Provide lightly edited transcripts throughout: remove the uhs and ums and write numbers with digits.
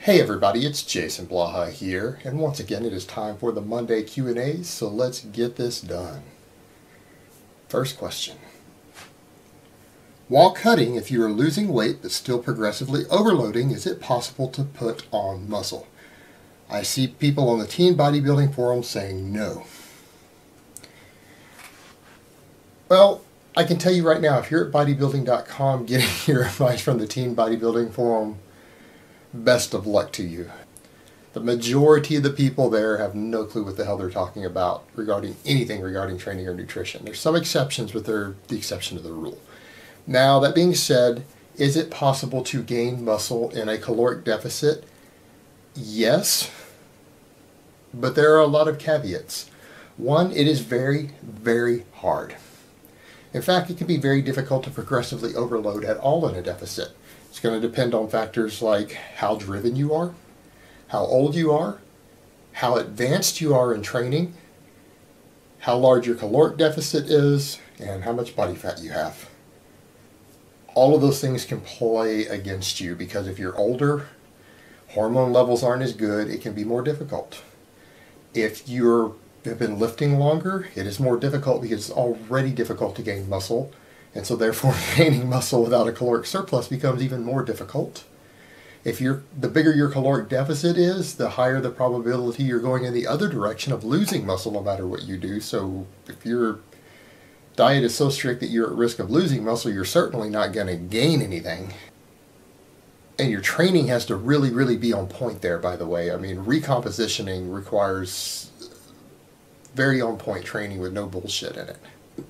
Hey everybody, it's Jason Blaha here, and once again it is time for the Monday Q&As, so let's get this done. First question. While cutting, if you are losing weight but still progressively overloading, is it possible to put on muscle? I see people on the teen bodybuilding forums saying no. Well, I can tell you right now, if you're at bodybuilding.com getting your advice from the teen bodybuilding forum, best of luck to you. The majority of the people there have no clue what the hell they're talking about regarding anything regarding training or nutrition. There's some exceptions, but they're the exception to the rule. Now, that being said, is it possible to gain muscle in a caloric deficit? Yes, but there are a lot of caveats. One, it is very, very hard. In fact, it can be very difficult to progressively overload at all in a deficit. It's going to depend on factors like how driven you are, how old you are, how advanced you are in training, how large your caloric deficit is, and how much body fat you have. All of those things can play against you because if you're older, hormone levels aren't as good, it can be more difficult. If you have been lifting longer, it is more difficult because it's already difficult to gain muscle. And so therefore gaining muscle without a caloric surplus becomes even more difficult. The bigger your caloric deficit is, the higher the probability you're going in the other direction of losing muscle no matter what you do. So if your diet is so strict that you're at risk of losing muscle, you're certainly not going to gain anything. And your training has to really, really be on point there, by the way. I mean, recompositioning requires very on point training with no bullshit in it.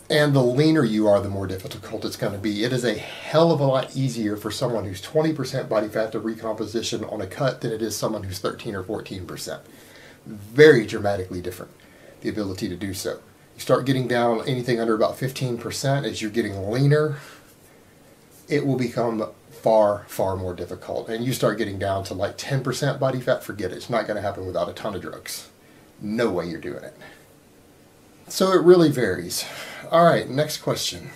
And the leaner you are, the more difficult it's going to be. It is a hell of a lot easier for someone who's 20% body fat to recomposition on a cut than it is someone who's 13 or 14%. Very dramatically different, the ability to do so. You start getting down anything under about 15% as you're getting leaner, it will become far, far more difficult. And you start getting down to like 10% body fat, forget it. It's not going to happen without a ton of drugs. No way you're doing it. So it really varies. All right, next question.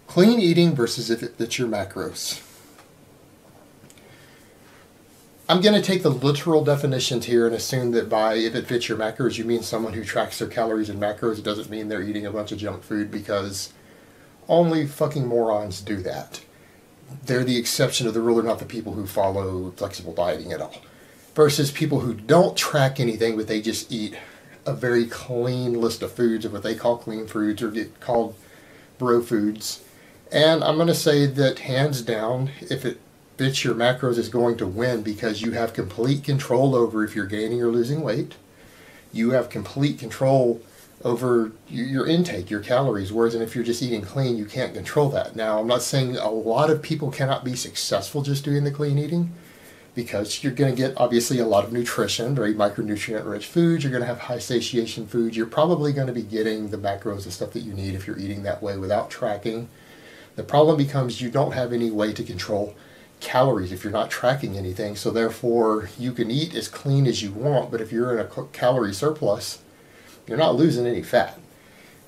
Clean eating versus if it fits your macros. I'm going to take the literal definitions here and assume that by if it fits your macros, you mean someone who tracks their calories and macros. It doesn't mean they're eating a bunch of junk food, because only fucking morons do that. They're the exception to the rule, or not the people who follow flexible dieting at all. Versus people who don't track anything, but they just eat a very clean list of foods, of what they call clean foods, or get called bro foods. And I'm going to say that hands down, if it fits your macros, is going to win, because you have complete control over if you're gaining or losing weight. You have complete control over your intake, your calories, whereas if you're just eating clean, you can't control that. Now, I'm not saying a lot of people cannot be successful just doing the clean eating, because you're going to get obviously a lot of nutrition, very micronutrient rich foods. You're going to have high satiation foods. You're probably going to be getting the macros and stuff that you need if you're eating that way without tracking. The problem becomes you don't have any way to control calories if you're not tracking anything. So therefore you can eat as clean as you want, but if you're in a calorie surplus, you're not losing any fat.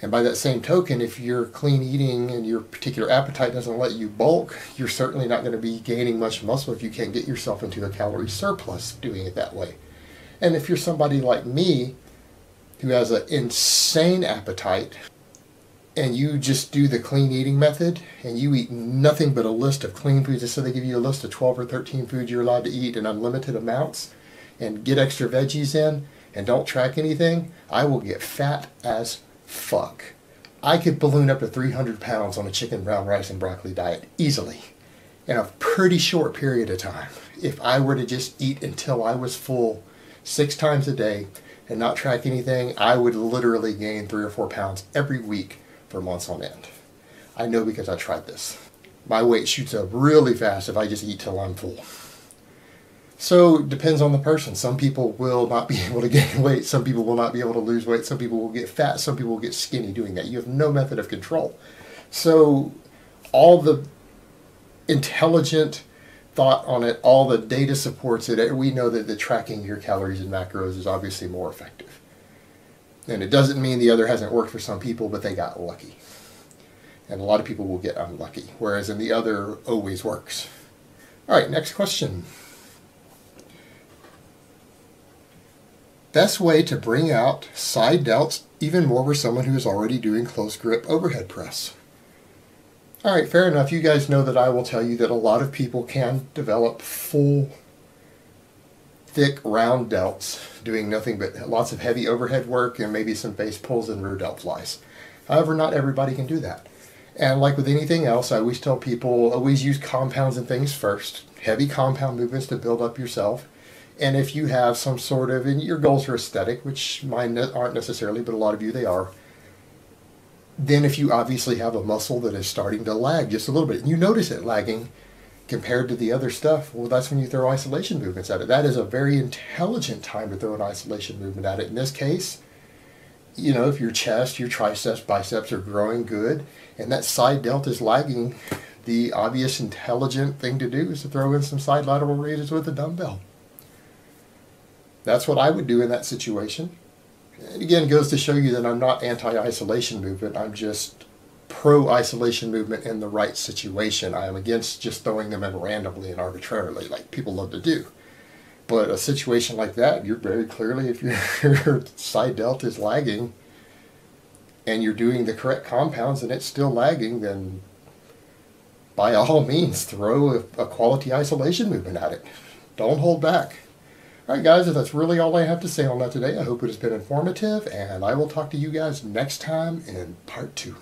And by that same token, if you're clean eating and your particular appetite doesn't let you bulk, you're certainly not going to be gaining much muscle if you can't get yourself into a calorie surplus doing it that way. And if you're somebody like me who has an insane appetite and you just do the clean eating method and you eat nothing but a list of clean foods, so they give you a list of 12 or 13 foods you're allowed to eat in unlimited amounts, and get extra veggies in and don't track anything, I will get fat as fuck. I could balloon up to 300 pounds on a chicken, brown rice, and broccoli diet easily in a pretty short period of time. If I were to just eat until I was full 6 times a day and not track anything, I would literally gain 3 or 4 pounds every week for months on end. I know, because I tried this. My weight shoots up really fast if I just eat till I'm full. So it depends on the person. Some people will not be able to gain weight. Some people will not be able to lose weight. Some people will get fat. Some people will get skinny doing that. You have no method of control. So all the intelligent thought on it, all the data supports it. We know that the tracking your calories and macros is obviously more effective. And it doesn't mean the other hasn't worked for some people, but they got lucky. And a lot of people will get unlucky, whereas in the other always works. All right, next question. Best way to bring out side delts even more for someone who is already doing close grip overhead press. All right, fair enough. You guys know that I will tell you that a lot of people can develop full, thick, round delts doing nothing but lots of heavy overhead work and maybe some face pulls and rear delt flies. However, not everybody can do that. And like with anything else, I always tell people, always use compounds and things first. Heavy compound movements to build up yourself. And if you have some sort of, and your goals are aesthetic, which mine aren't necessarily, but a lot of you they are, then if you obviously have a muscle that is starting to lag just a little bit, and you notice it lagging compared to the other stuff, well, that's when you throw isolation movements at it. That is a very intelligent time to throw an isolation movement at it. In this case, you know, if your chest, your triceps, biceps are growing good, and that side delt is lagging, the obvious intelligent thing to do is to throw in some side lateral raises with a dumbbell. That's what I would do in that situation. And again, it goes to show you that I'm not anti-isolation movement. I'm just pro-isolation movement in the right situation. I am against just throwing them in randomly and arbitrarily like people love to do. But a situation like that, you're very clearly, if your side delt is lagging and you're doing the correct compounds and it's still lagging, then by all means throw a quality isolation movement at it. Don't hold back. Alright guys, that's really all I have to say on that today. I hope it has been informative, and I will talk to you guys next time in part 2.